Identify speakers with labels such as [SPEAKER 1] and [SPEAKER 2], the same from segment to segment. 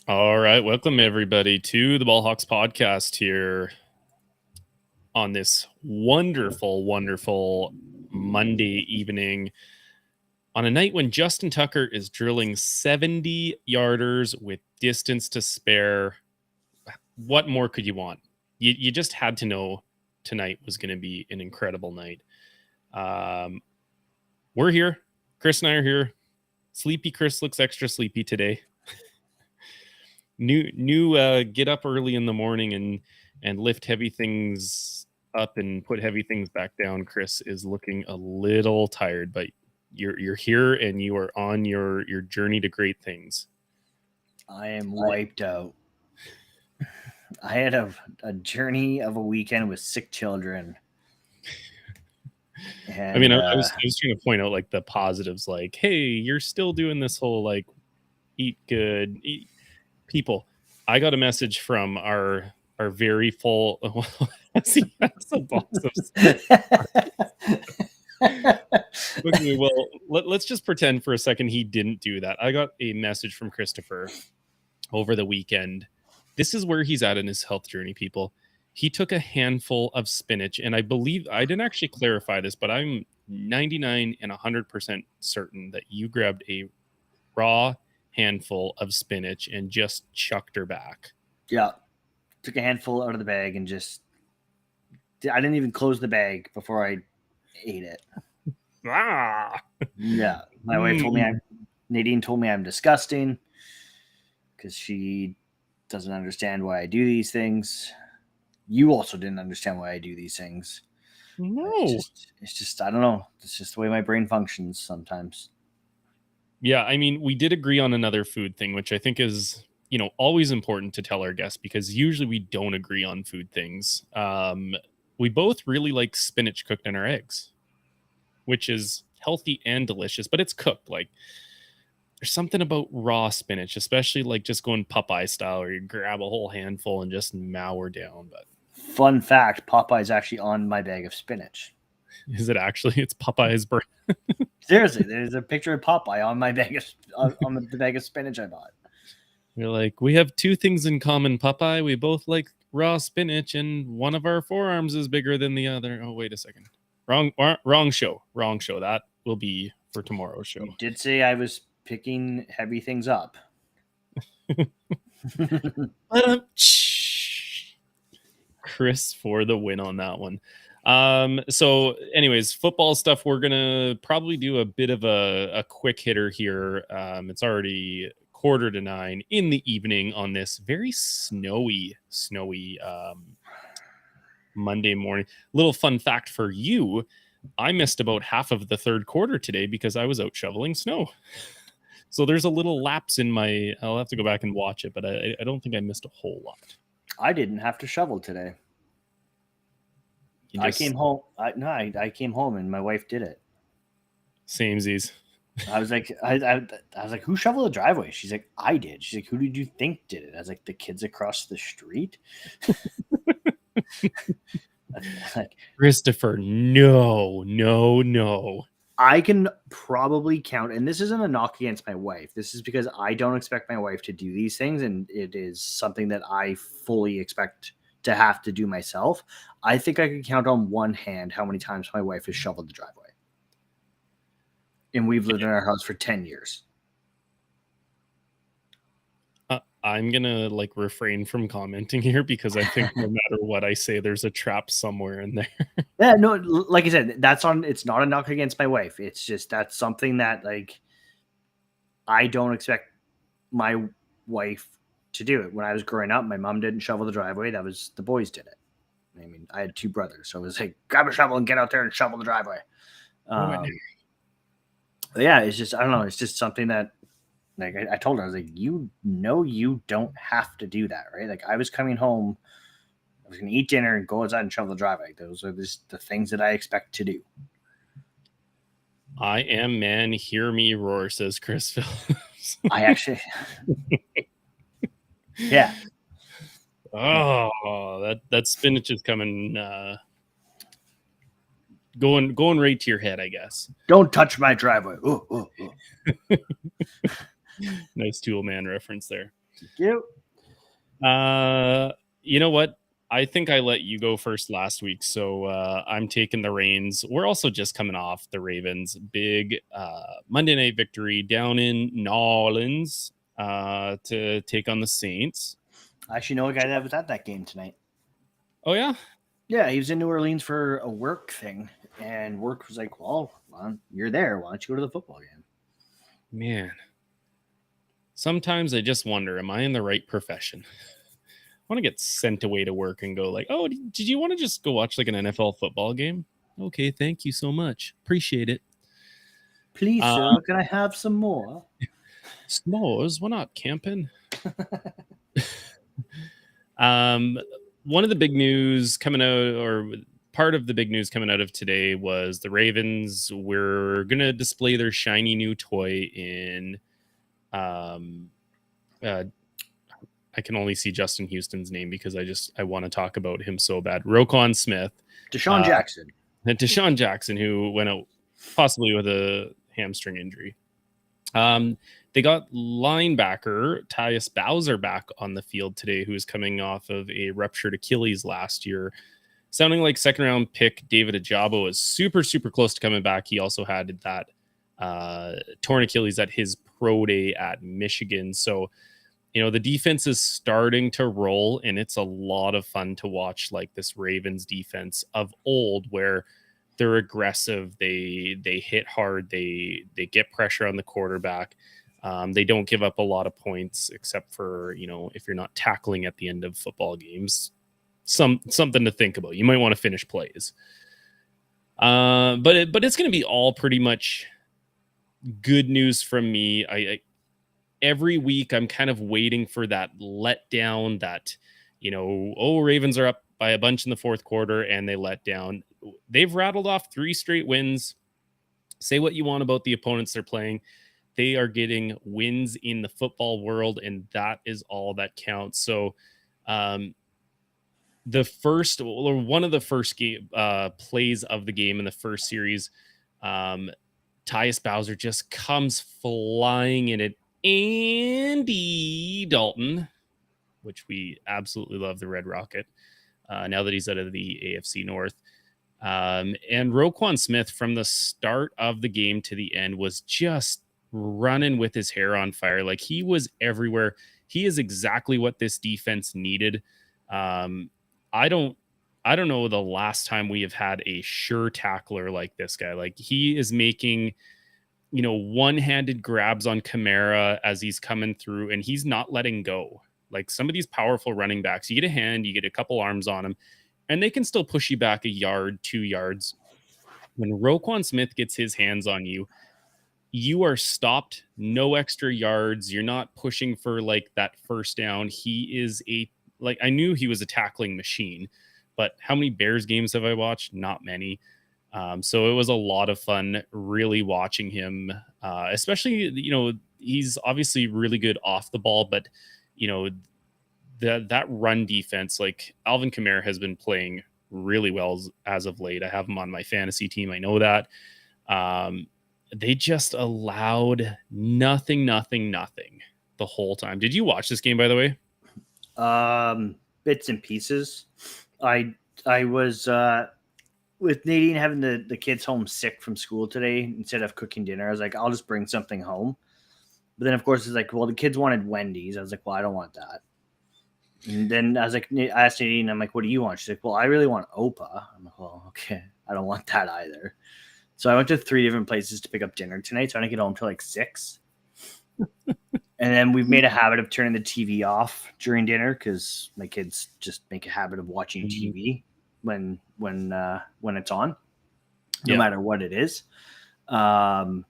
[SPEAKER 1] All right, welcome everybody to the Ballhawks podcast here on this wonderful, wonderful Monday evening on a night when Justin Tucker is drilling 70 yarders with distance to spare. What more could you want? You just had to know tonight was going to be an incredible night. We're here. Chris and I are here. Sleepy Chris looks extra sleepy today. New get up early in the morning and lift heavy things up and put heavy things back down. Chris is looking a little tired, but you're here and you are on your journey to great things.
[SPEAKER 2] I am wiped out. I had a journey of a weekend with sick children.
[SPEAKER 1] And, I mean, I was trying to point out like the positives, like, hey, you're still doing this whole like eat good, eat. People, I got a message from our very full. See, that's a box of okay, well, let's just pretend for a second he didn't do that. I got a message from Christopher over the weekend. This is where he's at in his health journey, people. He took a handful of spinach, and I believe I didn't actually clarify this, but I'm 99 and 100% certain that you grabbed a raw handful of spinach and just chucked her back.
[SPEAKER 2] Yeah. Took a handful out of the bag and just I didn't even close the bag before I ate it. Yeah. My wife told me Nadine told me I'm disgusting because she doesn't understand why I do these things. You also didn't understand why I do these things.
[SPEAKER 1] No.
[SPEAKER 2] It's just I don't know. It's just the way my brain functions sometimes.
[SPEAKER 1] Yeah, I mean, we did agree on another food thing, which I think is, always important to tell our guests because usually we don't agree on food things. We both really like spinach cooked in our eggs, which is healthy and delicious, but it's cooked. Like, there's something about raw spinach, especially like just going Popeye style, where you grab a whole handful and just mower down. But
[SPEAKER 2] fun fact, Popeye's actually on my bag of spinach.
[SPEAKER 1] Is it actually? It's Popeye's brand.
[SPEAKER 2] Seriously, there's a picture of Popeye on my bag on the bag of spinach I bought.
[SPEAKER 1] You're like, we have two things in common, Popeye. We both like raw spinach, and one of our forearms is bigger than the other. Oh, wait a second. Wrong show. That will be for tomorrow's show.
[SPEAKER 2] You did say I was picking heavy things up.
[SPEAKER 1] Chris for the win on that one. So anyways, football stuff, we're gonna probably do a bit of a quick hitter here. It's already 8:45 in the evening on this very snowy Monday morning. Little fun fact for you, I missed about half of the third quarter today because I was out shoveling snow. So there's a little lapse in I'll have to go back and watch it, but I don't think I missed a whole lot.
[SPEAKER 2] I didn't have to shovel today. I came home. I came home and my wife did it.
[SPEAKER 1] Samesies.
[SPEAKER 2] I was like, who shoveled the driveway? She's like, I did. She's like, who did you think did it? I was like, the kids across the street.
[SPEAKER 1] Like, Christopher, no.
[SPEAKER 2] I can probably count, and this isn't a knock against my wife. This is because I don't expect my wife to do these things, and it is something that I fully expect to have to do myself. I think I could count on one hand how many times my wife has shoveled the driveway. And we've lived in our house for 10 years.
[SPEAKER 1] I'm going to refrain from commenting here because I think no matter what I say, there's a trap somewhere in there.
[SPEAKER 2] Yeah, no, like I said, it's not a knock against my wife. It's just, that's something that I don't expect my wife to do it. When I was growing up, my mom didn't shovel the driveway. The boys did it. I mean, I had two brothers, so it was like, grab a shovel and get out there and shovel the driveway. Yeah, it's just, I don't know. It's just something that, I told her, I was like, you don't have to do that, right? I was coming home I was going to eat dinner and go outside and shovel the driveway. Those are just the things that I expect to do.
[SPEAKER 1] I am man, hear me roar, says Chris Phillips.
[SPEAKER 2] I actually, yeah.
[SPEAKER 1] Oh, that spinach is coming, going right to your head, I guess.
[SPEAKER 2] Don't touch my driveway. Ooh.
[SPEAKER 1] Nice Tool Man reference there.
[SPEAKER 2] Thank you.
[SPEAKER 1] You know what? I think I let you go first last week, so I'm taking the reins. We're also just coming off the Ravens' big Monday night victory down in New Orleans to take on the Saints.
[SPEAKER 2] I actually know a guy that was at that game tonight.
[SPEAKER 1] Oh, yeah?
[SPEAKER 2] Yeah, he was in New Orleans for a work thing, and work was like, well, you're there. Why don't you go to the football game?
[SPEAKER 1] Man. Sometimes I just wonder, am I in the right profession? I want to get sent away to work and go like, oh, did you want to just go watch like an NFL football game? Okay, thank you so much. Appreciate it.
[SPEAKER 2] Please, sir, can I have some more?
[SPEAKER 1] S'mores, we're not camping. One of the big news coming out, or part of the big news coming out of today, was the Ravens were going to display their shiny new toy in I can only see Justin Houston's name because I want to talk about him so bad. Roquan Smith.
[SPEAKER 2] Deshaun Jackson.
[SPEAKER 1] Deshaun Jackson, who went out possibly with a hamstring injury. They got linebacker Tyus Bowser back on the field today, who is coming off of a ruptured Achilles last year. Sounding like second round pick David Ajabo was super, super close to coming back. He also had that torn Achilles at his pro day at Michigan. So, the defense is starting to roll, and it's a lot of fun to watch, like this Ravens defense of old, where they're aggressive, they hit hard, they get pressure on the quarterback. They don't give up a lot of points, except for, if you're not tackling at the end of football games, something to think about. You might want to finish plays. But it's going to be all pretty much good news from me. I every week I'm kind of waiting for that letdown that, Ravens are up by a bunch in the fourth quarter and they let down. They've rattled off 3 straight wins. Say what you want about the opponents they're playing. They are getting wins in the football world, and that is all that counts. So one of the first game plays of the game in the first series, Tyus Bowser just comes flying in it. Andy Dalton, which we absolutely love, the Red Rocket, now that he's out of the AFC North. And Roquan Smith, from the start of the game to the end, was just running with his hair on fire. Like, he was everywhere. He is exactly what this defense needed. I don't know the last time we have had a sure tackler like this guy. Like, he is making one-handed grabs on Kamara as he's coming through, and he's not letting go. Like, some of these powerful running backs, you get a hand, you get a couple arms on them, and they can still push you back a yard, 2 yards. When Roquan Smith gets his hands on you, you are stopped, no extra yards. You're not pushing for like that first down. He is I knew he was a tackling machine, but how many Bears games have I watched? Not many. So it was a lot of fun really watching him, especially, he's obviously really good off the ball, but, that run defense, like Alvin Kamara has been playing really well as of late. I have him on my fantasy team. I know that. They just allowed nothing the whole time. Did you watch this game, by the way?
[SPEAKER 2] Bits and pieces. I was with Nadine having the kids home sick from school today. Instead of cooking dinner, I was like, I'll just bring something home. But then, of course, it's like, well, the kids wanted Wendy's. I was like, well, I don't want that. And then I was like, I asked Nadine, I'm like, what do you want? She's like, well, I really want Opa. I'm like, well, okay, I don't want that either. So I went to 3 different places to pick up dinner tonight. So I didn't get home till like 6. And then we've made a habit of turning the TV off during dinner because my kids just make a habit of watching TV when it's on, no matter what it is. So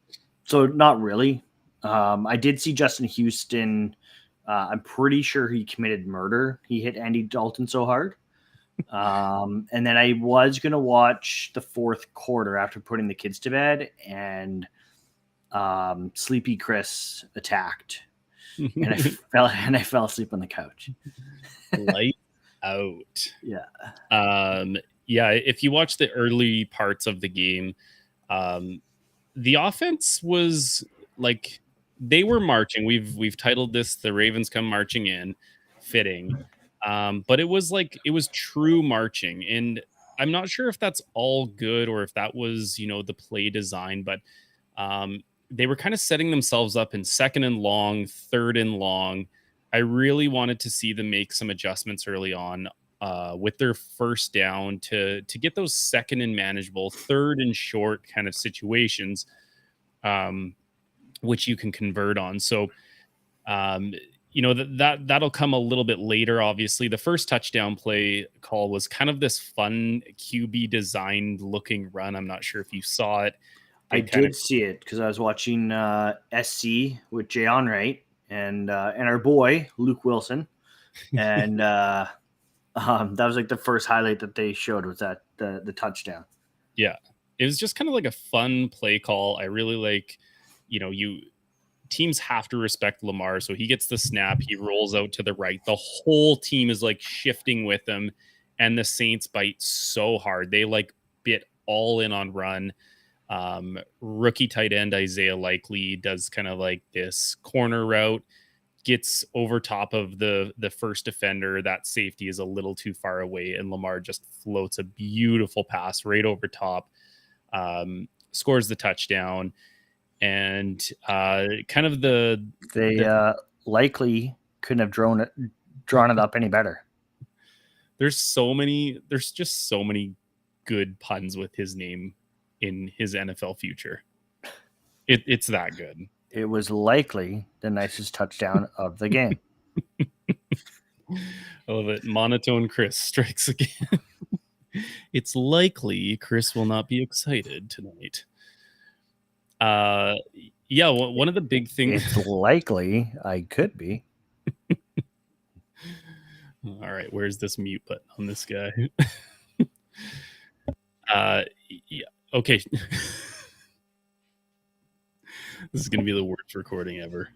[SPEAKER 2] not really. I did see Justin Houston. I'm pretty sure he committed murder. He hit Andy Dalton so hard. And then I was gonna watch the fourth quarter after putting the kids to bed, and Sleepy Chris attacked, and I fell asleep on the couch.
[SPEAKER 1] Light out.
[SPEAKER 2] Yeah.
[SPEAKER 1] Yeah, if you watch the early parts of the game, um, the offense was like they were marching. We've titled this "The Ravens Come Marching In," fitting. But it was true marching, and I'm not sure if that's all good or if that was the play design, but um, they were kind of setting themselves up in second and long, third and long. I really wanted to see them make some adjustments early on with their first down to get those second and manageable, third and short kind of situations, um, which you can convert on. So um, that'll come a little bit later. Obviously, the first touchdown play call was kind of this fun QB designed looking run. I'm not sure if you saw it.
[SPEAKER 2] I
[SPEAKER 1] They kind of
[SPEAKER 2] did see it because I was watching SC with Jay Onright and our boy Luke Wilson, and that was like the first highlight that they showed was that the touchdown.
[SPEAKER 1] Yeah, it was just kind of like a fun play call. I really like, you teams have to respect Lamar. So he gets the snap, he rolls out to the right. The whole team is like shifting with him, and the Saints bite so hard. They like bit all in on run. Rookie tight end Isaiah Likely does kind of like this corner route, gets over top of the first defender. That safety is a little too far away, and Lamar just floats a beautiful pass right over top, scores the touchdown, and kind of
[SPEAKER 2] They likely couldn't have drawn it up any better.
[SPEAKER 1] there's just so many good puns with his name in his NFL future. It's that good.
[SPEAKER 2] It was likely the nicest touchdown of the game.
[SPEAKER 1] I love it. Monotone Chris strikes again. It's likely Chris will not be excited tonight. Yeah, one of the big things.
[SPEAKER 2] It's likely I could be.
[SPEAKER 1] All right, where's this mute button on this guy? Yeah, okay. This is going to be the worst recording ever.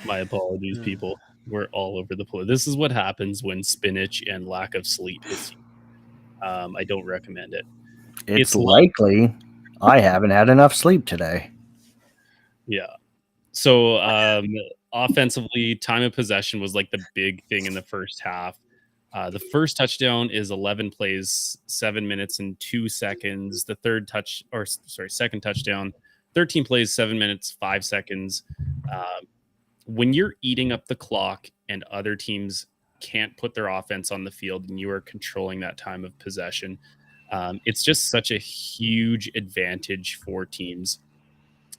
[SPEAKER 1] My apologies, people. We're all over the place. This is what happens when spinach and lack of sleep hits you. I don't recommend it.
[SPEAKER 2] It's likely I haven't had enough sleep today.
[SPEAKER 1] Yeah. So offensively, time of possession was like the big thing in the first half. The first touchdown is 11 plays, 7 minutes and 2 seconds. The second touchdown, 13 plays, 7 minutes, 5 seconds. When you're eating up the clock and other teams can't put their offense on the field and you are controlling that time of possession, it's just such a huge advantage for teams.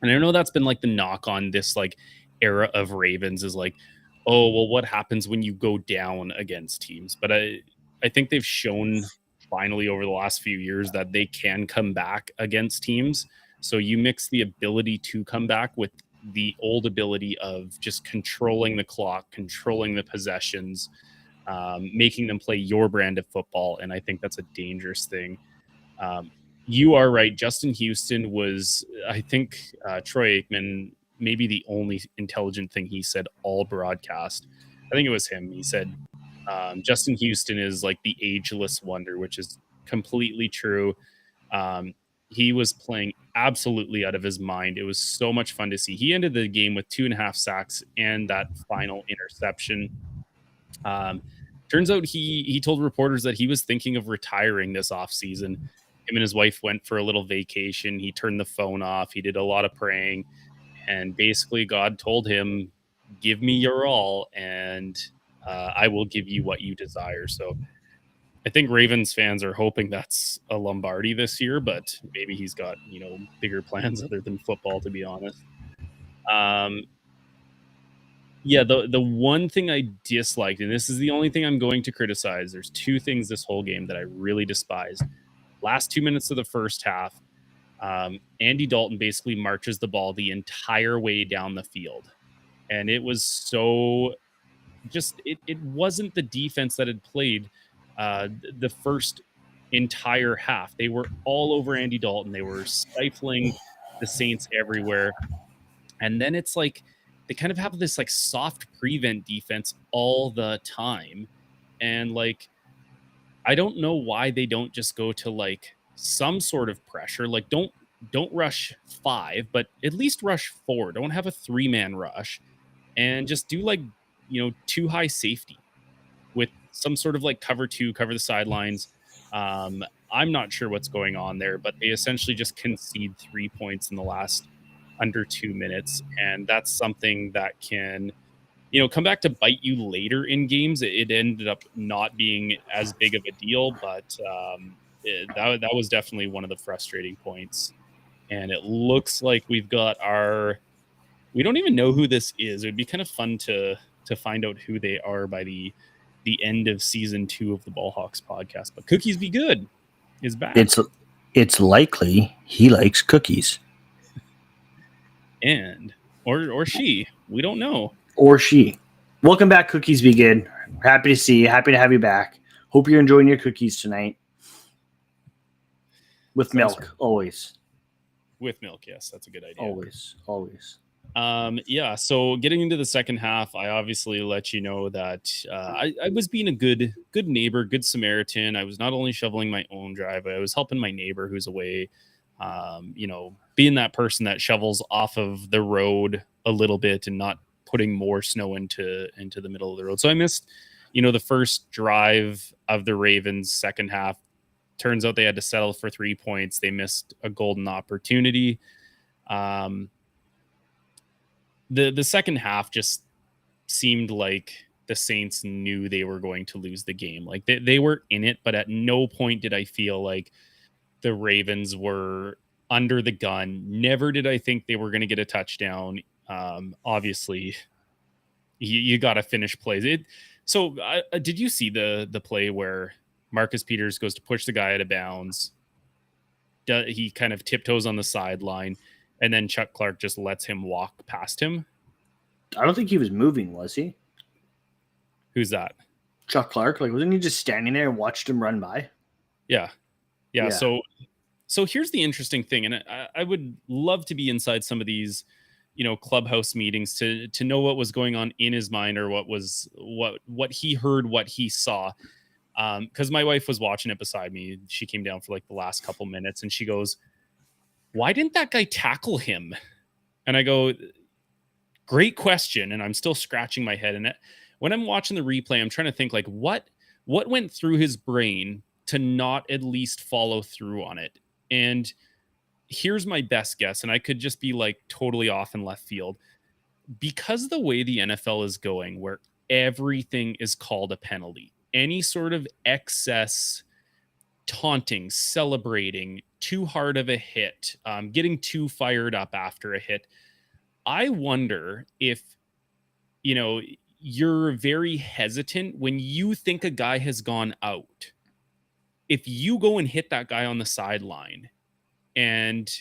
[SPEAKER 1] And I know that's been like the knock on this like era of Ravens is like, oh, well, what happens when you go down against teams? But I think they've shown finally over the last few years that they can come back against teams. So you mix the ability to come back with the old ability of just controlling the clock, controlling the possessions, making them play your brand of football. And I think that's a dangerous thing. You are right. Justin Houston was, I think, Troy Aikman, maybe the only intelligent thing he said all broadcast. I think it was him. He said, Justin Houston is like the ageless wonder, which is completely true. He was playing absolutely out of his mind. It was so much fun to see. He ended the game with 2.5 sacks and that final interception. Turns out he told reporters that he was thinking of retiring this offseason. Him and his wife went for a little vacation. He turned the phone off. He did a lot of praying. And basically, God told him, give me your all, and I will give you what you desire. So I think Ravens fans are hoping that's a Lombardi this year, but maybe he's got, bigger plans other than football, to be honest. Yeah, the one thing I disliked, and this is the only thing I'm going to criticize, there's two things this whole game that I really despised. Last 2 minutes of the first half, Andy Dalton basically marches the ball the entire way down the field. And it was so it wasn't the defense that had played the first entire half. They were all over Andy Dalton. They were stifling the Saints everywhere. And then it's like they kind of have this like soft prevent defense all the time. And like, I don't know why they don't just go to like some sort of pressure. Like don't rush 5, but at least rush 4. Don't have a 3-man rush, and just do like, 2 high safety with some sort of like cover 2, cover the sidelines. I'm not sure what's going on there, but they essentially just concede 3 points in the last under 2 minutes. And that's something that can, come back to bite you later in games. It ended up not being as big of a deal, but that was definitely one of the frustrating points. And it looks like we've got we don't even know who this is. It would be kind of fun to find out who they are by the end of season 2 of the Ballhawks podcast. But Cookies Be Good is back.
[SPEAKER 2] It's likely he likes cookies.
[SPEAKER 1] And or she. We don't know.
[SPEAKER 2] Or she. Welcome back, Cookies Be Good. Happy to see you. Happy to have you back. Hope you're enjoying your cookies tonight. With milk, always.
[SPEAKER 1] With milk, yes, that's a good idea.
[SPEAKER 2] Always.
[SPEAKER 1] Yeah, so getting into the second half, I obviously let you know that I was being a good neighbor, good Samaritan. I was not only shoveling my own driveway, I was helping my neighbor who's away, being that person that shovels off of the road a little bit and not putting more snow into the middle of the road. So I missed, the first drive of the Ravens second half. Turns out they had to settle for 3 points. They missed a golden opportunity. The second half just seemed like the Saints knew they were going to lose the game. Like they were in it, but at no point did I feel like the Ravens were under the gun. Never did I think they were going to get a touchdown. Obviously, you got to finish plays. Did you see the play where Marcus Peters goes to push the guy out of bounds? He kind of tiptoes on the sideline, and then Chuck Clark just lets him walk past him.
[SPEAKER 2] I don't think he was moving, was he?
[SPEAKER 1] Who's that?
[SPEAKER 2] Chuck Clark. Like, wasn't he just standing there and watched him run by?
[SPEAKER 1] Yeah. So here's the interesting thing, and I would love to be inside some of these, clubhouse meetings to know what was going on in his mind, or what he heard, what he saw. Because my wife was watching it beside me. She came down for like the last couple minutes, and she goes, "Why didn't that guy tackle him?" And I go, "Great question." And I'm still scratching my head. And when I'm watching the replay, I'm trying to think like what went through his brain to not at least follow through on it. And here's my best guess, and I could just be like totally off in left field. Because the way the NFL is going, where everything is called a penalty, any sort of excess taunting, celebrating, too hard of a hit, getting too fired up after a hit, I wonder if, you're very hesitant when you think a guy has gone out. If you go and hit that guy on the sideline and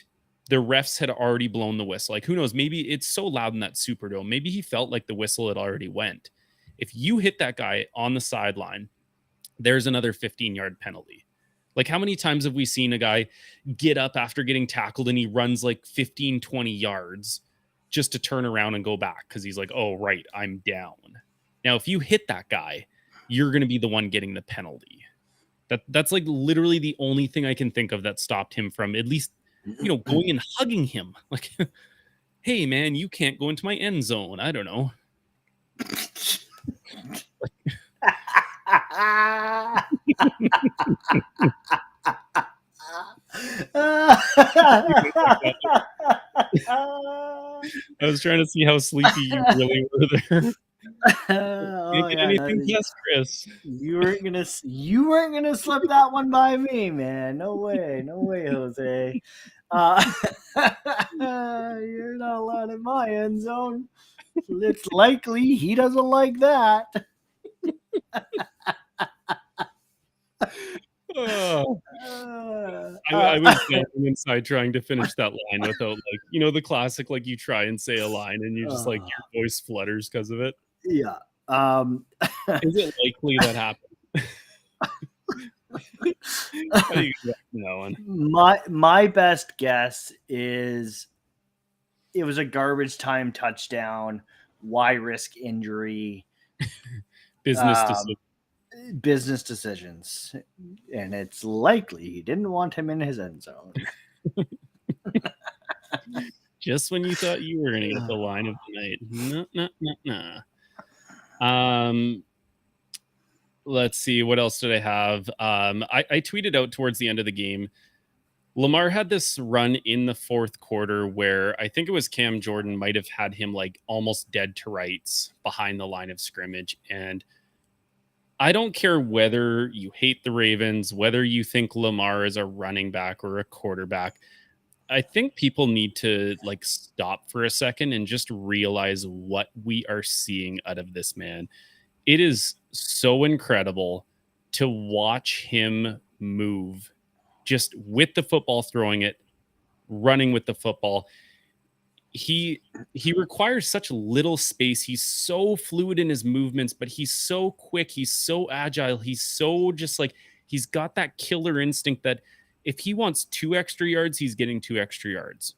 [SPEAKER 1] the refs had already blown the whistle, like who knows, maybe it's so loud in that Superdome, maybe he felt like the whistle had already went. If you hit that guy on the sideline, there's another 15-yard penalty. Like how many times have we seen a guy get up after getting tackled and he runs like 15, 20 yards just to turn around and go back because he's like, oh, right, I'm down. Now, if you hit that guy, you're going to be the one getting the penalty. That's like literally the only thing I can think of that stopped him from at least, going and hugging him. Like, hey, man, you can't go into my end zone. I don't know. I was trying to see how sleepy you really were there. Anything past Chris.
[SPEAKER 2] You weren't gonna slip that one by me, man. No way, Jose. You're not allowed in my end zone. It's likely he doesn't like that.
[SPEAKER 1] I was standing inside trying to finish that line without, like, the classic, like you try and say a line and you just like your voice flutters because of it.
[SPEAKER 2] Yeah.
[SPEAKER 1] Is it likely that happened? How do you get that one?
[SPEAKER 2] My best guess is it was a garbage time touchdown. Why risk injury?
[SPEAKER 1] Business decision.
[SPEAKER 2] Business decisions, and it's likely he didn't want him in his end zone.
[SPEAKER 1] Just when you thought you were going to get the line of the night. No. Let's see. What else did I have? I tweeted out towards the end of the game. Lamar had this run in the fourth quarter where I think it was Cam Jordan might have had him like almost dead to rights behind the line of scrimmage. And I don't care whether you hate the Ravens, whether you think Lamar is a running back or a quarterback. I think people need to like stop for a second and just realize what we are seeing out of this man. It is so incredible to watch him move just with the football, throwing it, running with the football. He requires such little space. He's so fluid in his movements, but he's so quick. He's so agile. He's so just like he's got that killer instinct that if he wants 2 extra yards, he's getting 2 extra yards.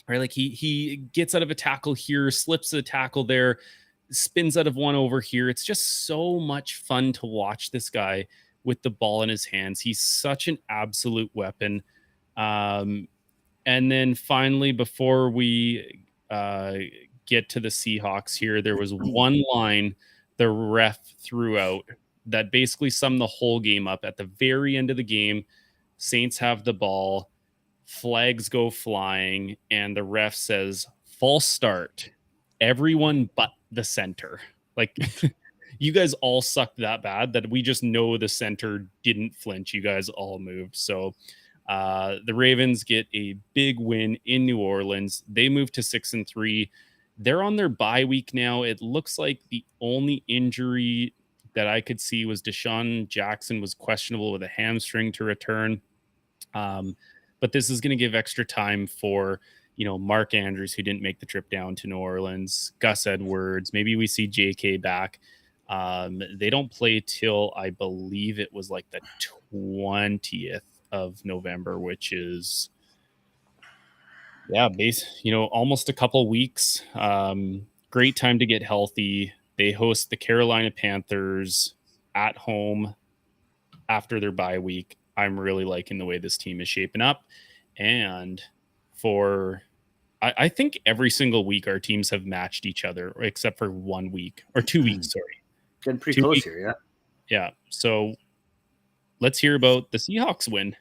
[SPEAKER 1] Right? Like he gets out of a tackle here, slips a tackle there, spins out of one over here. It's just so much fun to watch this guy with the ball in his hands. He's such an absolute weapon. And then finally, before we get to the Seahawks here, there was one line the ref threw out that basically summed the whole game up. At the very end of the game, Saints have the ball, flags go flying, and the ref says, false start. Everyone but the center. Like, you guys all sucked that bad that we just know the center didn't flinch. You guys all moved. So the Ravens get a big win in New Orleans. They move to 6-3. They're on their bye week now. It looks like the only injury that I could see was Deshaun Jackson was questionable with a hamstring to return. But this is going to give extra time for, Mark Andrews, who didn't make the trip down to New Orleans, Gus Edwards. Maybe we see JK back. They don't play till I believe it was like the 20th of November, which is almost a couple weeks. Great time to get healthy. They host the Carolina Panthers at home after their bye week. I'm really liking the way this team is shaping up. And I think every single week our teams have matched each other except for 1 week or 2 weeks. Sorry.
[SPEAKER 2] Getting pretty close here. Yeah.
[SPEAKER 1] Yeah. So let's hear about the Seahawks win.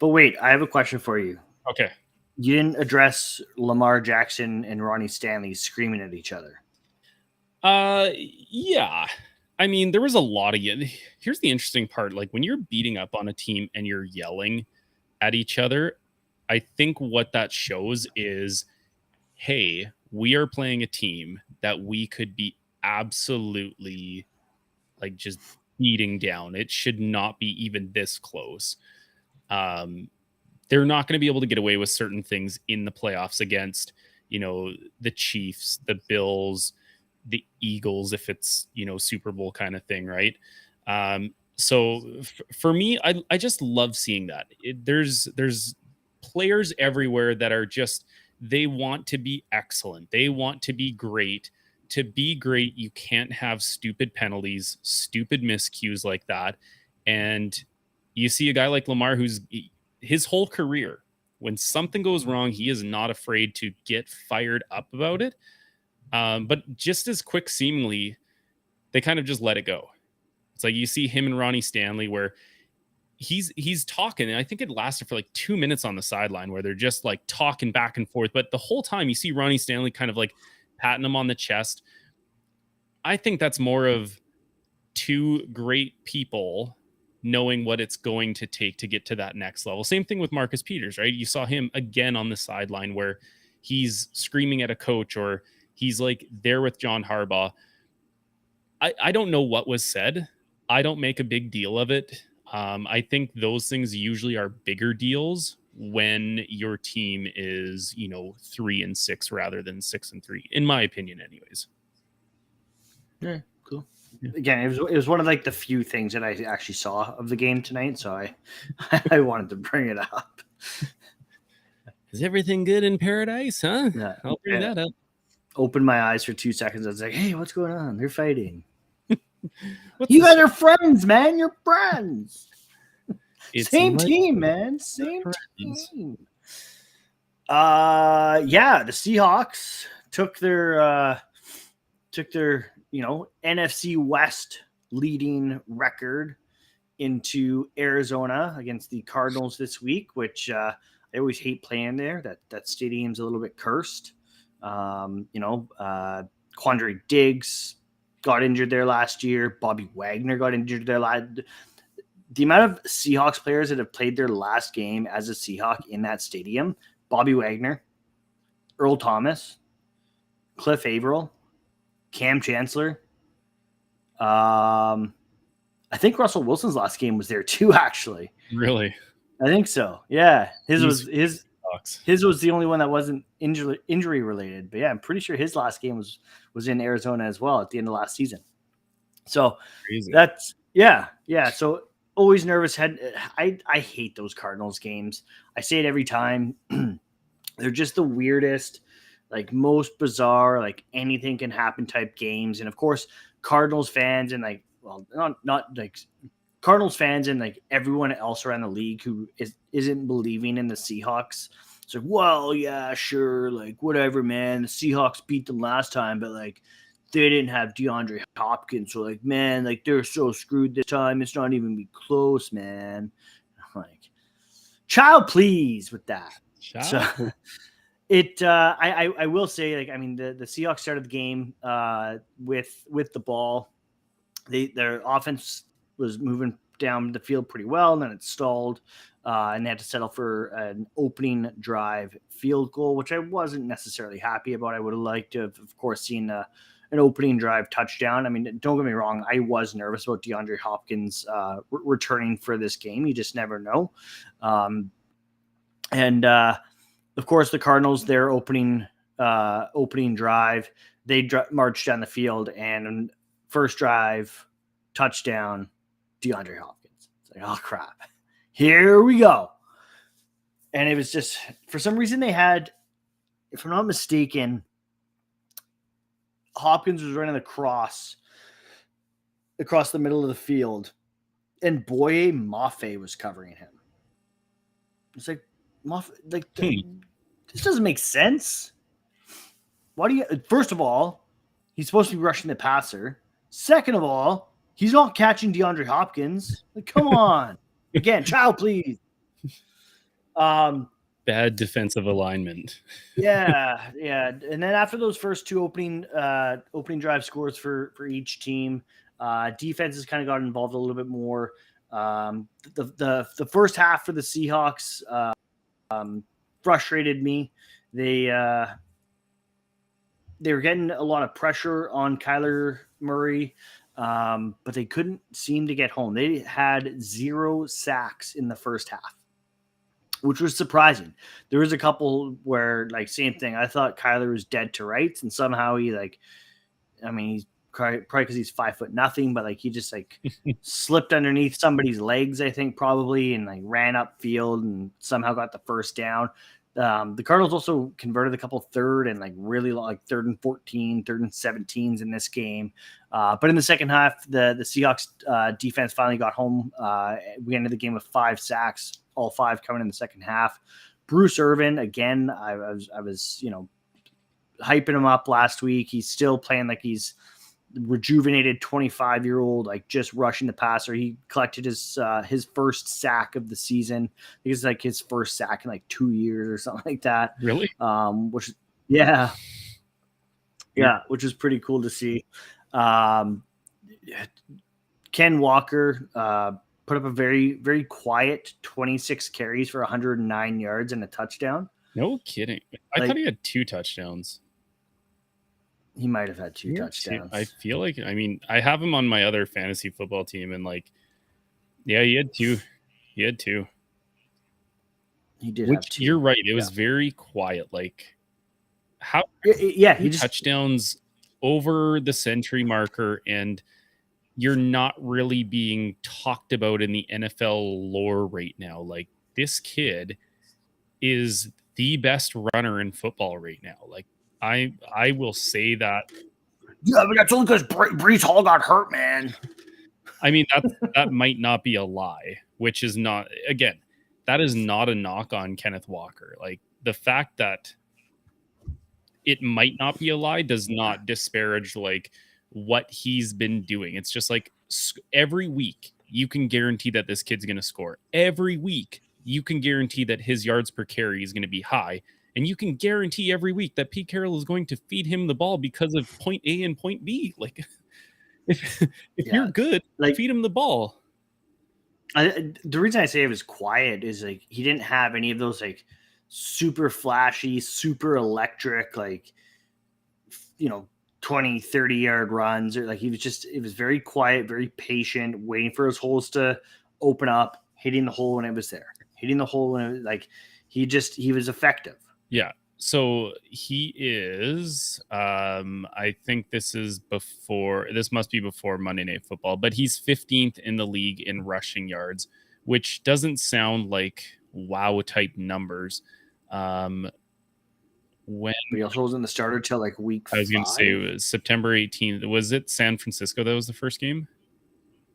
[SPEAKER 2] But wait, I have a question for you.
[SPEAKER 1] Okay.
[SPEAKER 2] You didn't address Lamar Jackson and Ronnie Stanley screaming at each other.
[SPEAKER 1] Yeah. I mean, there was a lot of here's the interesting part. Like when you're beating up on a team and you're yelling at each other, I think what that shows is, hey, we are playing a team that we could be absolutely like just beating down. It should not be even this close. They're not going to be able to get away with certain things in the playoffs against, the Chiefs, the Bills, the Eagles, if it's, Super Bowl kind of thing. Right. So for me, I just love seeing that. There's players everywhere that are just, they want to be excellent. They want to be great. To be great, you can't have stupid penalties, stupid miscues like that. And you see a guy like Lamar, who's his whole career, when something goes wrong, he is not afraid to get fired up about it. But just as quick, seemingly, they kind of just let it go. It's like you see him and Ronnie Stanley where he's talking, and I think it lasted for like 2 minutes on the sideline where they're just like talking back and forth. But the whole time you see Ronnie Stanley kind of like patting him on the chest. I think that's more of two great people knowing what it's going to take to get to that next level. Same thing with Marcus Peters, right? You saw him again on the sideline where he's screaming at a coach or he's like there with John Harbaugh. I don't know what was said. I don't make a big deal of it. I think those things usually are bigger deals when your team is, 3-6 rather than 6-3, in my opinion, anyways.
[SPEAKER 2] Yeah, cool. again, it was one of like the few things that I actually saw of the game tonight, so I wanted to bring it up.
[SPEAKER 1] Is everything good in paradise, huh?
[SPEAKER 2] Yeah.
[SPEAKER 1] I'll bring that up.
[SPEAKER 2] Opened my eyes for 2 seconds. I was like, "Hey, what's going on? They're fighting.
[SPEAKER 1] What's
[SPEAKER 2] You
[SPEAKER 1] this?
[SPEAKER 2] guys are friends, man. You're friends.
[SPEAKER 1] It's
[SPEAKER 2] Same
[SPEAKER 1] like
[SPEAKER 2] team, man. Same
[SPEAKER 1] friends.
[SPEAKER 2] team." Yeah, the Seahawks took their NFC West leading record into Arizona against the Cardinals this week, which I always hate playing there. That stadium's a little bit cursed. Quandre Diggs got injured there last year. Bobby Wagner got injured there the amount of Seahawks players that have played their last game as a Seahawk in that stadium: Bobby Wagner, Earl Thomas, Cliff Averill, Cam Chancellor. I think Russell Wilson's last game was there too, actually.
[SPEAKER 1] Really?
[SPEAKER 2] I think so. Yeah. His
[SPEAKER 1] Sucks.
[SPEAKER 2] was the only one that wasn't injury related. But yeah, I'm pretty sure his last game was in Arizona as well at the end of last season. So
[SPEAKER 1] Crazy.
[SPEAKER 2] that's yeah. So always nervous. I hate those Cardinals games. I say it every time. They're just the weirdest, like most bizarre, like anything can happen type games. And of course, Cardinals fans and like, well, not like Cardinals fans and like everyone else around the league who isn't believing in the Seahawks. It's like, well, yeah, sure, like whatever, man. The Seahawks beat them last time, but like they didn't have DeAndre Hopkins, so like, man, like they're so screwed this time. It's not even be close, man. I'm like, child, please with that. So I will say, like, I mean, the Seahawks started the game with the ball. Their offense was moving down the field pretty well, and then it stalled, and they had to settle for an opening drive field goal, which I wasn't necessarily happy about. I would have liked to have, of course, seen an opening drive touchdown. I mean, don't get me wrong, I was nervous about DeAndre Hopkins returning for this game. You just never know. Of course, the Cardinals, their opening drive, they marched down the field, and first drive, touchdown, DeAndre Hopkins. It's like, oh, crap. Here we go. And it was just, for some reason they had, if I'm not mistaken, Hopkins was running across the middle of the field, and Boye Mafe was covering him. It's like, this doesn't make sense. Why do you? First of all, he's supposed to be rushing the passer. Second of all, he's not catching DeAndre Hopkins. Like, come on. Again, child, please.
[SPEAKER 1] Bad defensive alignment.
[SPEAKER 2] Yeah. And then after those first two opening drive scores for each team, defenses kind of got involved a little bit more. The first half for the Seahawks frustrated me. They were getting a lot of pressure on Kyler Murray, but they couldn't seem to get home. They had 0 sacks in the first half, which was surprising. There was a couple where, like, same thing. I thought Kyler was dead to rights, and somehow he, like, I mean, he's probably because he's 5'0", but like he just like slipped underneath somebody's legs, I think probably, and like ran upfield and somehow got the first down. The Cardinals also converted a couple third and like really like 3rd and 14, 3rd and 17s in this game. But in the second half, the Seahawks defense finally got home. We ended the game with 5 sacks, all 5 coming in the second half. Bruce Irvin, again, I was hyping him up last week. He's still playing like he's rejuvenated 25-year-old, like just rushing the passer. He collected his first sack of the season. I think it's like his first sack in like 2 years or something like that.
[SPEAKER 1] Really?
[SPEAKER 2] Which which is pretty cool to see. Ken Walker put up a very, very quiet 26 carries for 109 yards and a touchdown.
[SPEAKER 1] No kidding. I thought he had 2 touchdowns.
[SPEAKER 2] He might have had 2 touchdowns.
[SPEAKER 1] I feel like, I mean, I have him on my other fantasy football team, and like, yeah, he had 2. He had 2.
[SPEAKER 2] He did have 2.
[SPEAKER 1] You're right. It was very quiet. Like, how?
[SPEAKER 2] Yeah, he just
[SPEAKER 1] touchdowns over the century marker, and you're not really being talked about in the NFL lore right now. Like, this kid is the best runner in football right now. Like, I will say that.
[SPEAKER 2] Yeah, but that's only because Brees Hall got hurt, man.
[SPEAKER 1] I mean, that might not be a lie, which is not, again, that is not a knock on Kenneth Walker. Like, the fact that it might not be a lie does not disparage like what he's been doing. It's just like every week you can guarantee that this kid's going to score. Every week you can guarantee that his yards per carry is going to be high. And you can guarantee every week that Pete Carroll is going to feed him the ball because of point A and point B. Like, if you're good, like, feed him the ball.
[SPEAKER 2] The reason I say it was quiet is like he didn't have any of those like super flashy, super electric, like, 20, 30-yard runs, or like it was very quiet, very patient, waiting for his holes to open up, hitting the hole when it was there, hitting the hole when it was like he was effective.
[SPEAKER 1] Yeah. So he is, I think this must be before Monday Night Football, but he's 15th in the league in rushing yards, which doesn't sound like wow type numbers. When
[SPEAKER 2] but he also wasn't the starter till like week 5.
[SPEAKER 1] I was going to say it was September 18th. Was it San Francisco that was the first game?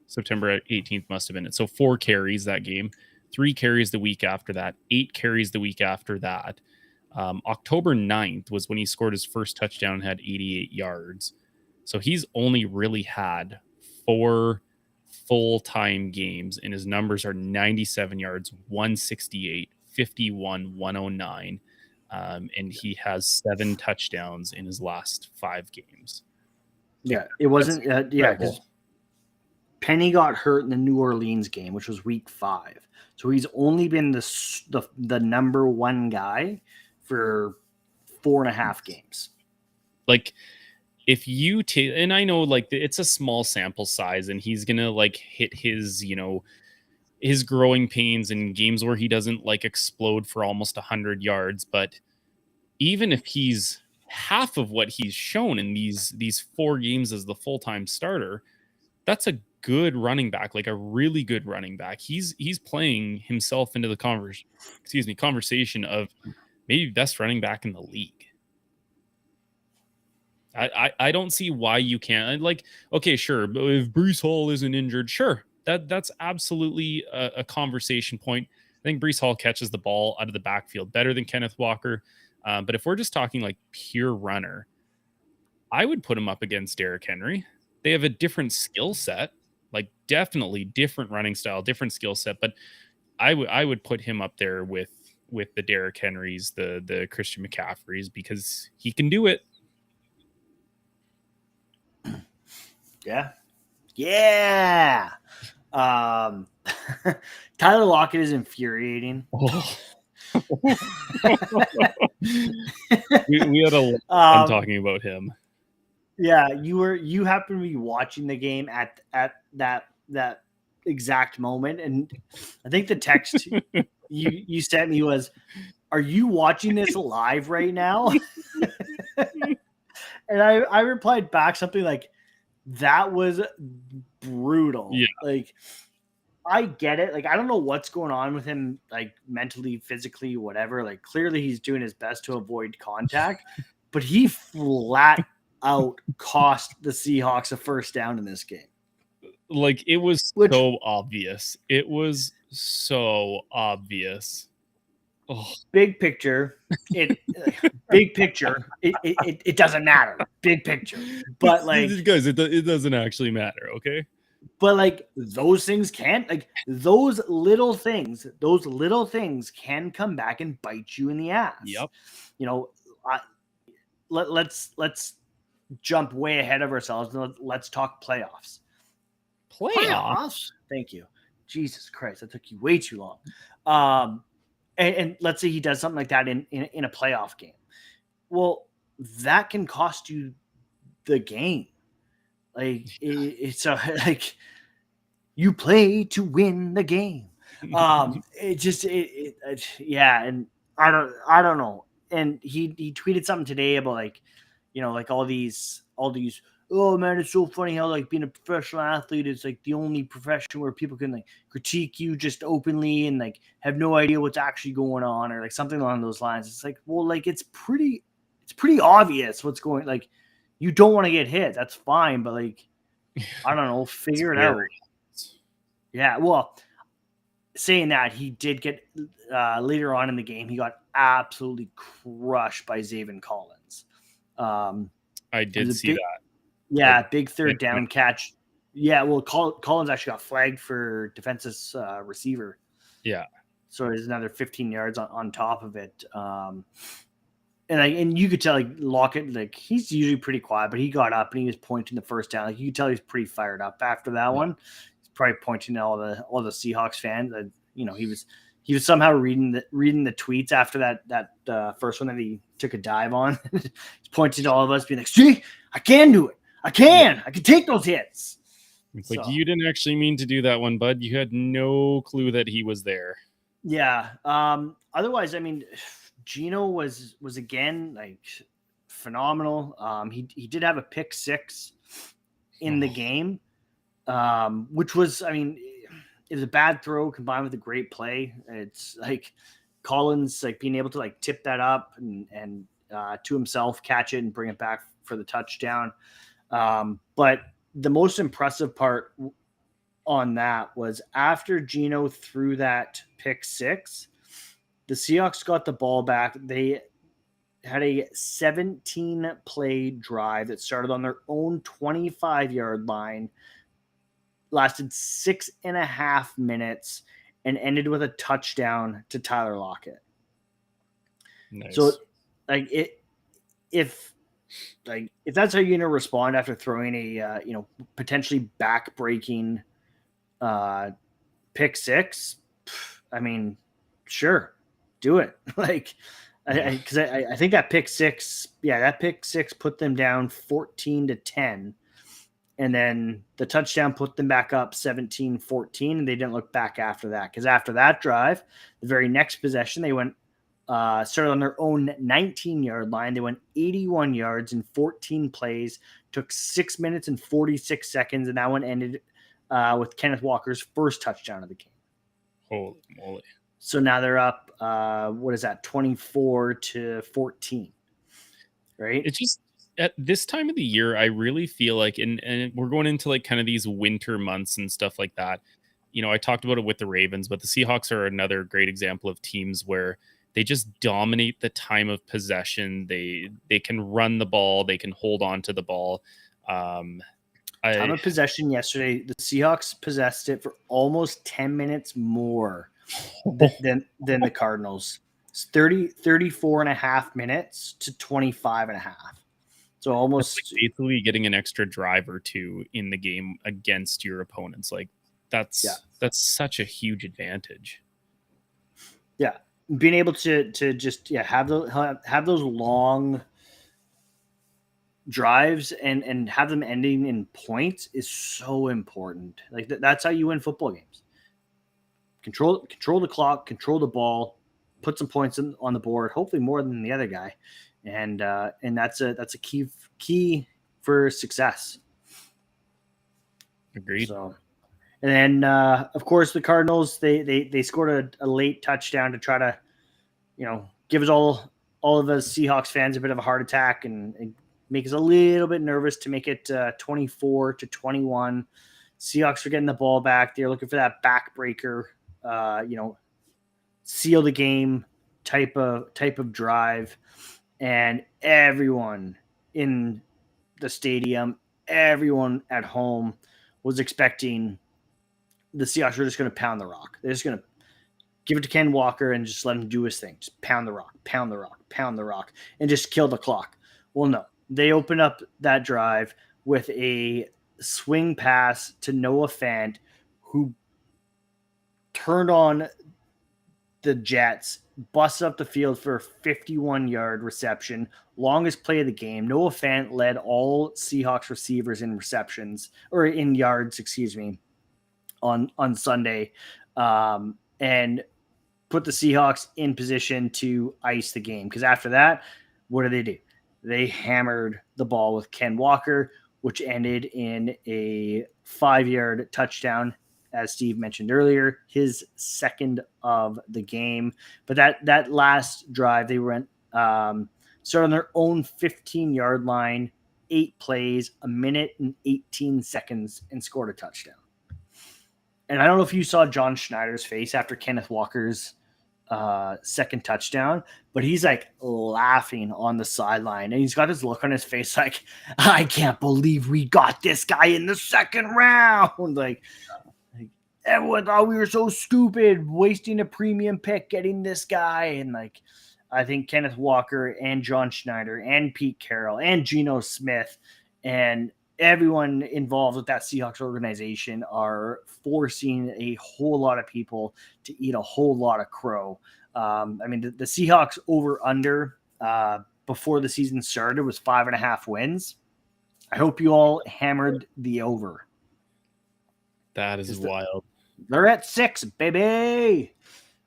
[SPEAKER 1] September 18th must have been it. So 4 carries that game, 3 carries the week after that, 8 carries the week after that. October 9th was when he scored his first touchdown and had 88 yards. So he's only really had 4 full-time games, and his numbers are 97 yards, 168, 51, 109. And he has 7 touchdowns in his last 5 games.
[SPEAKER 2] Yeah, it wasn't. Because Penny got hurt in the New Orleans game, which was week 5. So he's only been the number 1 guy for 4.5 games.
[SPEAKER 1] Like, if you take, and I know like it's a small sample size, and he's gonna like hit his his growing pains in games where he doesn't like explode for almost 100 yards, but even if he's half of what he's shown in these 4 games as the full-time starter, that's a good running back, like a really good running back. He's playing himself into the conversation of maybe best running back in the league. I don't see why you can't. Like, okay, sure, but if Brees Hall isn't injured, sure, that's absolutely a conversation point. I think Brees Hall catches the ball out of the backfield better than Kenneth Walker. But if we're just talking like pure runner, I would put him up against Derrick Henry. They have a different skill set, like definitely different running style, different skill set. But I would put him up there with the Derrick Henrys, the Christian McCaffreys, because he can do it.
[SPEAKER 2] Yeah. Tyler Lockett is infuriating.
[SPEAKER 1] Oh. we had a lot of fun talking about him.
[SPEAKER 2] Yeah, you happen to be watching the game at that exact moment, and I think the text you sent me was, "Are you watching this live right now?" And I replied back something like, "That was brutal."
[SPEAKER 1] Yeah.
[SPEAKER 2] Like, I get it. Like, I don't know what's going on with him, like mentally, physically, whatever. Like, clearly he's doing his best to avoid contact, but he flat out cost the Seahawks a first down in this game.
[SPEAKER 1] Like, it was so obvious. It was so obvious. Oh.
[SPEAKER 2] Big picture, big picture. It doesn't matter. Big picture, but like,
[SPEAKER 1] guys, it doesn't actually matter. Okay.
[SPEAKER 2] But like those things can't, like those little things can come back and bite you in the ass.
[SPEAKER 1] Yep.
[SPEAKER 2] Let's jump way ahead of ourselves and let's talk playoffs. Playoffs? Thank you. Jesus Christ, that took you way too long. And let's say he does something like that in a playoff game. Well, that can cost you the game. Like it's like you play to win the game. Yeah, and I don't know. And he tweeted something today about like, like all these oh man, it's so funny how like being a professional athlete is like the only profession where people can like critique you just openly and like have no idea what's actually going on or like something along those lines. It's like, well, like it's pretty obvious what's going. Like, you don't want to get hit, that's fine, but like, I don't know, figure it out. Yeah, well, saying that, he did get later on in the game, he got absolutely crushed by Zaven Collins.
[SPEAKER 1] I did see that.
[SPEAKER 2] Yeah, big third down catch. Yeah, well, Collins actually got flagged for defensive receiver.
[SPEAKER 1] Yeah.
[SPEAKER 2] So there's another 15 yards on top of it. And you could tell like Lockett, like he's usually pretty quiet, but he got up and he was pointing the first down. Like you could tell he's pretty fired up after that one. He's probably pointing at all the Seahawks fans. You know, he was somehow reading the tweets after that first one that he took a dive on. He's pointing to all of us, being like, "See, I can do it. I can take those hits."
[SPEAKER 1] It's like, you didn't actually mean to do that one, bud. You had no clue that he was there.
[SPEAKER 2] Yeah. Otherwise, I mean, Gino was again like phenomenal. He did have a pick six in the game, which was, I mean, it was a bad throw combined with a great play. It's like Collins like being able to like tip that up and to himself, catch it and bring it back for the touchdown. But the most impressive part on that was after Gino threw that pick six, the Seahawks got the ball back. They had a 17-play drive that started on their own 25-yard line, lasted 6.5 minutes, and ended with a touchdown to Tyler Lockett.
[SPEAKER 1] Nice.
[SPEAKER 2] So, like, if that's how you're gonna respond after throwing a potentially back-breaking pick six, I mean, sure, do it. Like, because I think that pick six put them down 14-10. And then the touchdown put them back up 17-14, and they didn't look back after that. Because after that drive, the very next possession, they went started on their own 19-yard line. They went 81 yards in 14 plays, took 6 minutes and 46 seconds, and that one ended with Kenneth Walker's first touchdown of the game.
[SPEAKER 1] Holy moly.
[SPEAKER 2] So now they're up, 24-14, right?
[SPEAKER 1] It's just, at this time of the year, I really feel like, and we're going into like kind of these winter months and stuff like that. You know, I talked about it with the Ravens, but the Seahawks are another great example of teams where they just dominate the time of possession. They can run the ball. They can hold on to the ball. Time
[SPEAKER 2] of possession yesterday, the Seahawks possessed it for almost 10 minutes more than the Cardinals. It's 34.5 minutes to 25.5. So almost
[SPEAKER 1] like basically getting an extra drive or two in the game against your opponents. Like that's such a huge advantage.
[SPEAKER 2] Yeah. Being able to just have those long drives and have them ending in points is so important. Like that's how you win football games. Control the clock, control the ball, put some points on the board, hopefully more than the other guy. And that's a key for success.
[SPEAKER 1] Agreed.
[SPEAKER 2] So, and then of course the Cardinals they scored a late touchdown to try to, give us all of us Seahawks fans a bit of a heart attack and make us a little bit nervous to make it 24-21. Seahawks are getting the ball back. They're looking for that backbreaker, seal the game type of drive. And everyone in the stadium, everyone at home was expecting the Seahawks were just going to pound the rock. They're just going to give it to Ken Walker and just let him do his thing. Just pound the rock, pound the rock, pound the rock, and just kill the clock. Well, no. They open up that drive with a swing pass to Noah Fant, who turned on the Jets, busted up the field for a 51-yard reception, longest play of the game. Noah Fant led all Seahawks receivers in receptions, or in yards, on Sunday, and put the Seahawks in position to ice the game. Because after that, what do? They hammered the ball with Ken Walker, which ended in a 5-yard touchdown, as Steve mentioned earlier, his second of the game. But that last drive, they went started on their own 15-yard line, 8 plays, a minute and 18 seconds, and scored a touchdown. And I don't know if you saw John Schneider's face after Kenneth Walker's second touchdown, but he's like laughing on the sideline, and he's got this look on his face like, I can't believe we got this guy in the second round. Like everyone thought we were so stupid, wasting a premium pick getting this guy. And like, I think Kenneth Walker and John Schneider and Pete Carroll and Geno Smith and everyone involved with that Seahawks organization are forcing a whole lot of people to eat a whole lot of crow. I mean, the Seahawks over under before the season started was 5.5 wins. I hope you all hammered the over.
[SPEAKER 1] That is wild.
[SPEAKER 2] They're at 6, baby. I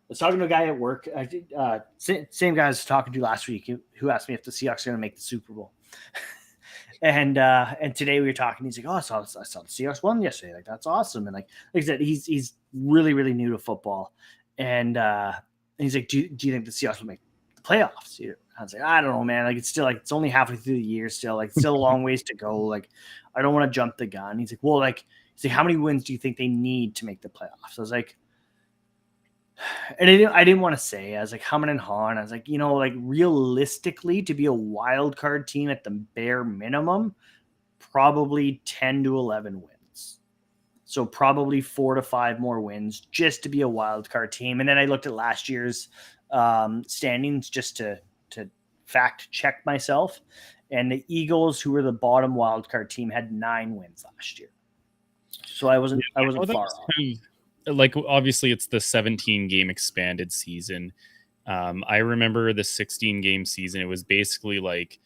[SPEAKER 2] was talking to a guy at work. Same guy I was talking to last week who asked me if the Seahawks are going to make the Super Bowl. And today we were talking. He's like, "Oh, I saw the Seahawks won yesterday. Like, that's awesome." And like I said, he's really, really new to football. And he's like, "Do you think the Seahawks will make the playoffs?" I was like, "I don't know, man. Like, it's still like it's only halfway through the year. Still, like, it's still a long ways to go. Like, I don't want to jump the gun." He's like, "Well, like, he's like, how many wins do you think they need to make the playoffs?" I was like, and I didn't want to say. I was like, Hammond and Han. I was like, like realistically, to be a wild card team at the bare minimum, probably 10 to 11 wins. So probably 4 to 5 more wins just to be a wild card team. And then I looked at last year's standings just to fact check myself. And the Eagles, who were the bottom wild card team, had 9 wins last year. So I wasn't far off.
[SPEAKER 1] Like, obviously it's the 17 game expanded season. I remember the 16 game season. It was basically like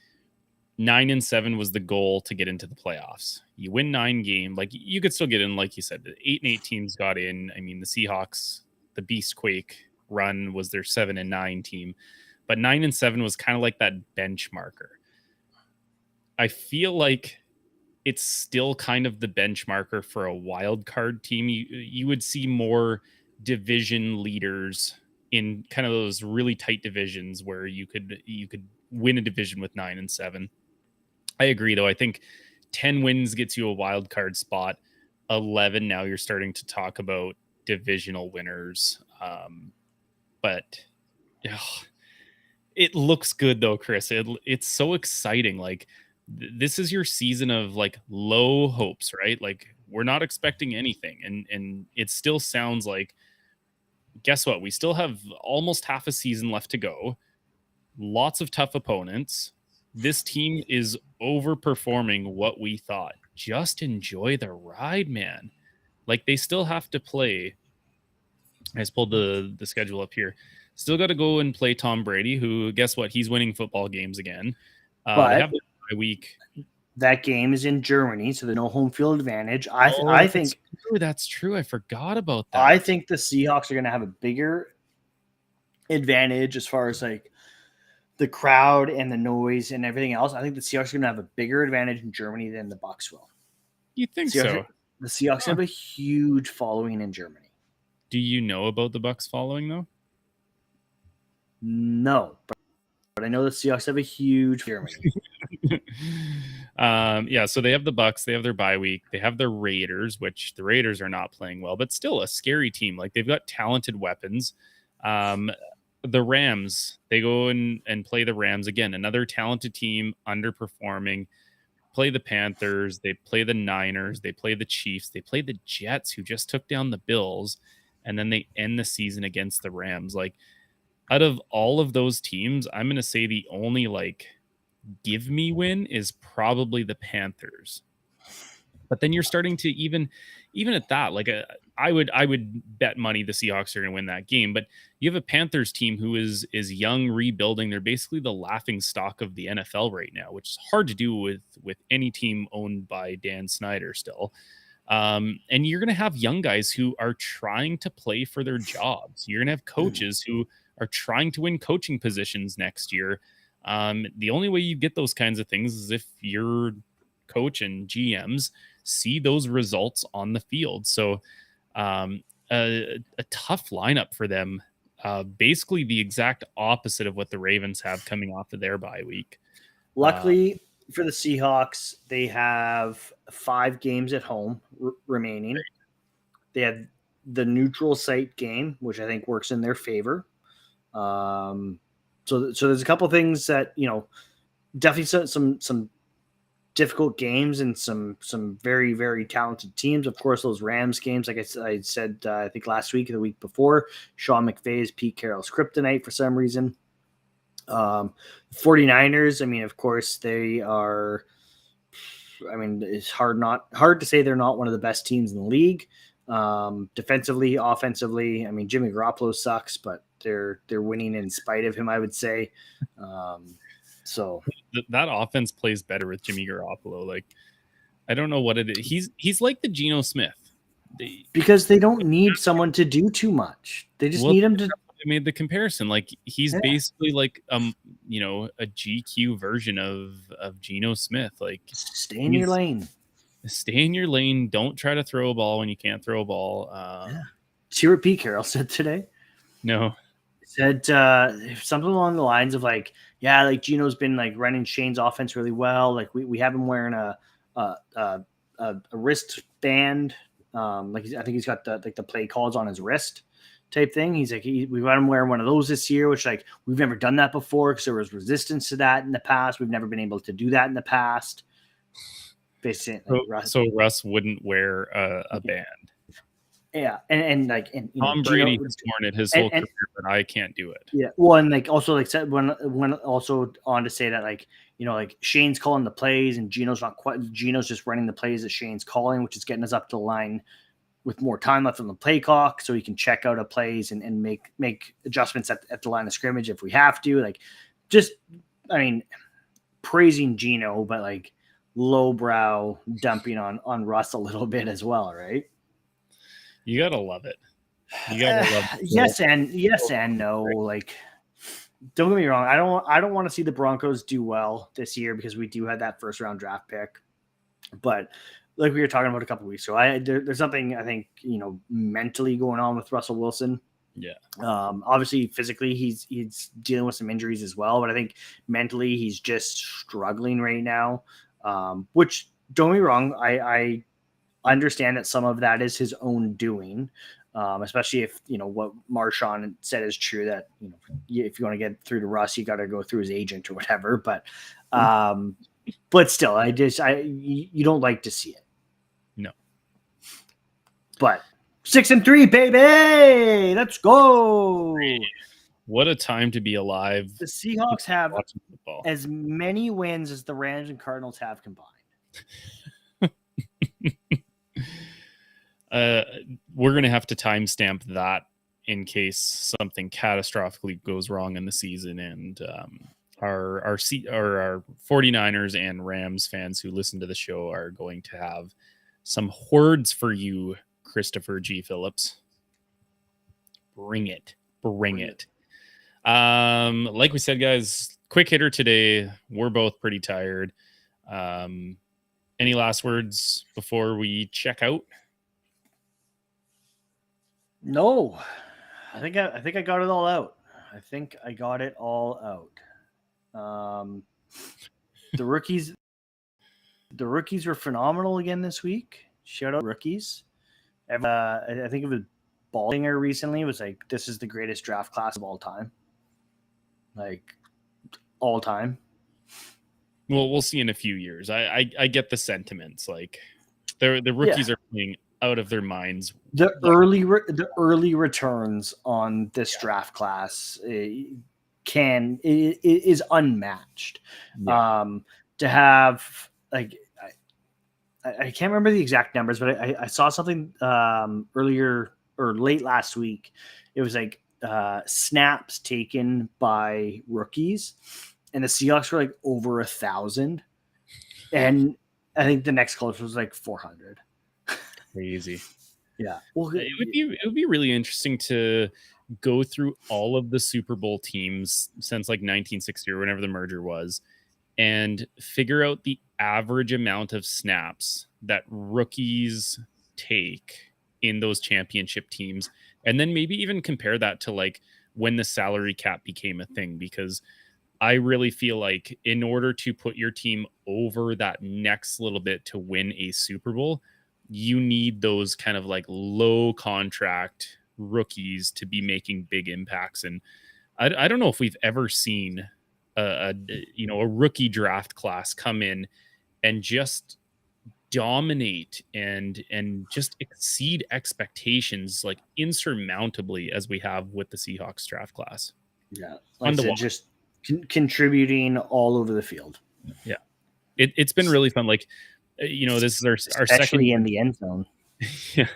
[SPEAKER 1] 9-7 was the goal to get into the playoffs. You win 9 games, like you could still get in. Like you said, the 8-8 teams got in. I mean, the Seahawks, the Beastquake run was their 7-9 team, but 9-7 was kind of like that benchmarker. I feel like it's still kind of the benchmarker for a wild card team. You would see more division leaders in kind of those really tight divisions where you could win a division with 9-7. I agree, though. I think 10 wins gets you a wild card spot. 11, now you're starting to talk about divisional winners. But it looks good, though, Chris. It's so exciting. Like, this is your season of like low hopes, right? Like, we're not expecting anything. And it still sounds like, guess what? We still have almost half a season left to go. Lots of tough opponents. This team is overperforming what we thought. Just enjoy the ride, man. Like, they still have to play. I just pulled the schedule up here. Still got to go and play Tom Brady, who, guess what? He's winning football games again.
[SPEAKER 2] But
[SPEAKER 1] they have a week.
[SPEAKER 2] That game is in Germany, so there's no home field advantage. I think
[SPEAKER 1] that's true. I forgot about that.
[SPEAKER 2] I think the Seahawks are going to have a bigger advantage as far as like the crowd and the noise and everything else. I think the Seahawks are going to have a bigger advantage in Germany than the Bucs will.
[SPEAKER 1] You think so?
[SPEAKER 2] The Seahawks have a huge following in Germany.
[SPEAKER 1] Do you know about the Bucs following though?
[SPEAKER 2] No, but I know the Seahawks have a huge Germany.
[SPEAKER 1] Yeah, so they have the Bucs, they have their bye week, they have the Raiders, which the Raiders are not playing well, but still a scary team. Like, they've got talented weapons. The Rams, they go and play the Rams again, another talented team, underperforming. Play the Panthers, they play the Niners, they play the Chiefs, they play the Jets, who just took down the Bills, and then they end the season against the Rams. Like, out of all of those teams, I'm going to say the only like give me win is probably the Panthers. But then you're starting to even at that, like I would bet money the Seahawks are going to win that game. But you have a Panthers team who is young, rebuilding. They're basically the laughing stock of the NFL right now, which is hard to do with any team owned by Dan Snyder still. And you're going to have young guys who are trying to play for their jobs. You're going to have coaches who are trying to win coaching positions next year. The only way you get those kinds of things is if you're coach and GMs see those results on the field. So a tough lineup for them. Basically the exact opposite of what the Ravens have coming off of their bye week.
[SPEAKER 2] Luckily for the Seahawks, they have 5 games at home remaining. They have the neutral site game, which I think works in their favor. So there's a couple things that, definitely some difficult games and some very, very talented teams. Of course, those Rams games, like I said, I think last week or the week before, Sean McVay's Pete Carroll's kryptonite for some reason. 49ers, I mean, of course, they are. I mean, it's hard to say they're not one of the best teams in the league. Defensively, offensively, I mean, Jimmy Garoppolo sucks, but they're winning in spite of him, I would say. So
[SPEAKER 1] that offense plays better with Jimmy Garoppolo. Like, I don't know what it is. He's like the Geno Smith.
[SPEAKER 2] Because they don't need someone to do too much. They just need him to.
[SPEAKER 1] I made the comparison. Like, he's basically like a GQ version of Geno Smith. Like,
[SPEAKER 2] stay in your lane.
[SPEAKER 1] Stay in your lane. Don't try to throw a ball when you can't throw a ball.
[SPEAKER 2] See what Pete Carroll said today?
[SPEAKER 1] No.
[SPEAKER 2] He said something along the lines of like, yeah, like Geno's been like running Shane's offense really well. Like we have him wearing a wristband. I think he's got the play calls on his wrist type thing. He's like, we got him wearing one of those this year, which like we've never done that before because there was resistance to that in the past. We've never been able to do that in the past. Basically,
[SPEAKER 1] so Russ wouldn't wear a band.
[SPEAKER 2] Yeah, and
[SPEAKER 1] Tom Brady has worn it his whole career, but I can't do it.
[SPEAKER 2] Yeah, well, and like also like said when also on to say that like like Shane's calling the plays and Geno's not quite. Geno's just running the plays that Shane's calling, which is getting us up to the line with more time left on the play clock, so he can check out a plays and make adjustments at the line of scrimmage if we have to. Like, just I mean, praising Geno, but like lowbrow dumping on Russ a little bit as well, right?
[SPEAKER 1] You gotta love it. You gotta love it.
[SPEAKER 2] Yes and no. Like, don't get me wrong. I don't want to see the Broncos do well this year because we do have that first round draft pick. But like we were talking about a couple of weeks ago, there's something I think mentally going on with Russell Wilson.
[SPEAKER 1] Yeah.
[SPEAKER 2] Obviously, physically he's dealing with some injuries as well, but I think mentally he's just struggling right now. Which, don't get me wrong, I understand that some of that is his own doing, especially if what Marshawn said is true, that if you want to get through to Russ, you got to go through his agent or whatever. But still, you don't like to see it.
[SPEAKER 1] No.
[SPEAKER 2] But 6-3, baby, let's go!
[SPEAKER 1] What a time to be alive!
[SPEAKER 2] The Seahawks have as many wins as the Rams and Cardinals have combined.
[SPEAKER 1] We're gonna have to timestamp that in case something catastrophically goes wrong in the season, and our 49ers and Rams fans who listen to the show are going to have some words for you, Christopher G. Phillips. Bring it. Like we said, guys, quick hitter today. We're both pretty tired. Any last words before we check out?
[SPEAKER 2] No, I think I got it all out. The rookies were phenomenal again this week. Shout out rookies. I think it was Baldinger recently was like, this is the greatest draft class of all time. Like, all time.
[SPEAKER 1] Well, we'll see in a few years. I get the sentiments. Like, the rookies are playing out of their minds.
[SPEAKER 2] The early returns on this draft class is unmatched. Yeah. To have like I can't remember the exact numbers, but I saw something earlier or late last week. It was like snaps taken by rookies, and the Seahawks were like over 1,000, and I think the next closest was like 400.
[SPEAKER 1] Crazy.
[SPEAKER 2] Yeah.
[SPEAKER 1] Well, it would be really interesting to go through all of the Super Bowl teams since like 1960 or whenever the merger was, and figure out the average amount of snaps that rookies take in those championship teams, and then maybe even compare that to like when the salary cap became a thing, because I really feel like in order to put your team over that next little bit to win a Super Bowl, you need those kind of like low contract rookies to be making big impacts. And I don't know if we've ever seen a rookie draft class come in and just dominate and just exceed expectations like insurmountably as we have with the Seahawks draft class.
[SPEAKER 2] Yeah, like I said,
[SPEAKER 1] watch.
[SPEAKER 2] just contributing all over the field.
[SPEAKER 1] Yeah, it's been really fun. Like, this is our second,
[SPEAKER 2] in the end zone.
[SPEAKER 1] Yeah,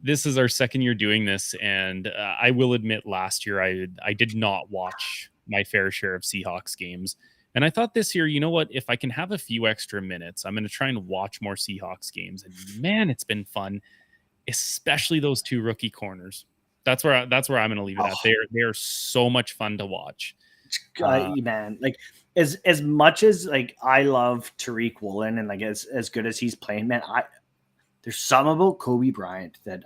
[SPEAKER 1] this is our second year doing this, and I will admit, last year I did not watch my fair share of Seahawks games, and I thought this year, you know what? If I can have a few extra minutes, I'm going to try and watch more Seahawks games. And man, it's been fun, especially those two rookie corners. That's where I'm going to leave it at. They're so much fun to watch.
[SPEAKER 2] Man, like as much as like I love Tariq Woolen and like as good as he's playing, man, there's something about Kobe Bryant that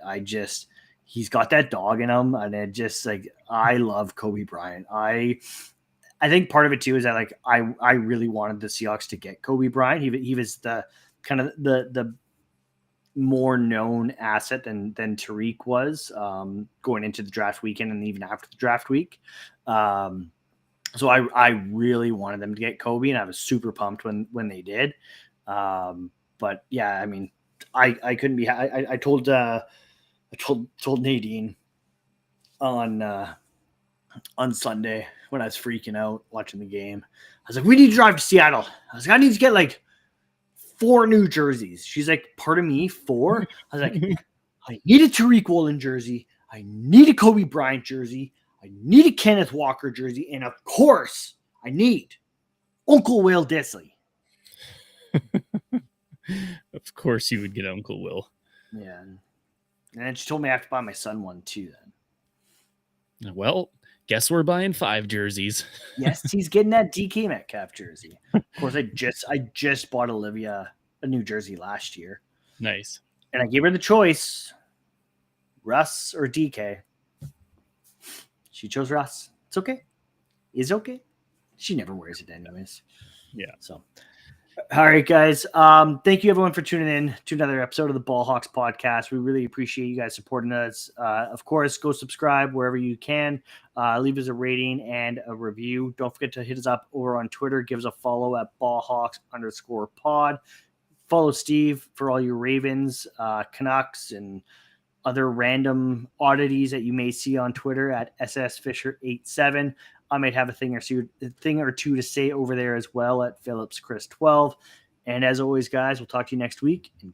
[SPEAKER 2] he's got that dog in him, and it just like I love Kobe Bryant. I think part of it too is that like I really wanted the Seahawks to get Kobe Bryant. He was the kind of the more known asset than Tariq was going into the draft weekend and even after the draft week. So I really wanted them to get Kobe, and I was super pumped when they did. But yeah, I mean, I couldn't be. I told Nadine on Sunday when I was freaking out watching the game. I was like, we need to drive to Seattle. I was like, I need to get like 4 new jerseys. She's like, pardon me, 4? I was like, I need a Tariq Woolen jersey. I need a Kobe Bryant jersey. I need a Kenneth Walker jersey. And of course, I need Uncle Will Disley.
[SPEAKER 1] Of course you would get Uncle Will.
[SPEAKER 2] Yeah. And then she told me I have to buy my son one too then.
[SPEAKER 1] Well, guess we're buying 5 jerseys.
[SPEAKER 2] Yes, he's getting that DK Metcalf jersey. Of course, I just bought Olivia a new jersey last year.
[SPEAKER 1] Nice.
[SPEAKER 2] And I gave her the choice, Russ or DK. She chose Russ. It's okay. It's okay. She never wears it anyways.
[SPEAKER 1] Yeah.
[SPEAKER 2] So, all right, guys. Thank you everyone for tuning in to another episode of the Ball Hawks podcast. We really appreciate you guys supporting us. Of course, go subscribe wherever you can. Leave us a rating and a review. Don't forget to hit us up over on Twitter. Give us a follow at ballhawks_pod. Follow Steve for all your Ravens, Canucks, and other random oddities that you may see on Twitter at ssfisher87. I might have a thing or two to say over there as well at phillipschris12. And as always, guys, we'll talk to you next week. And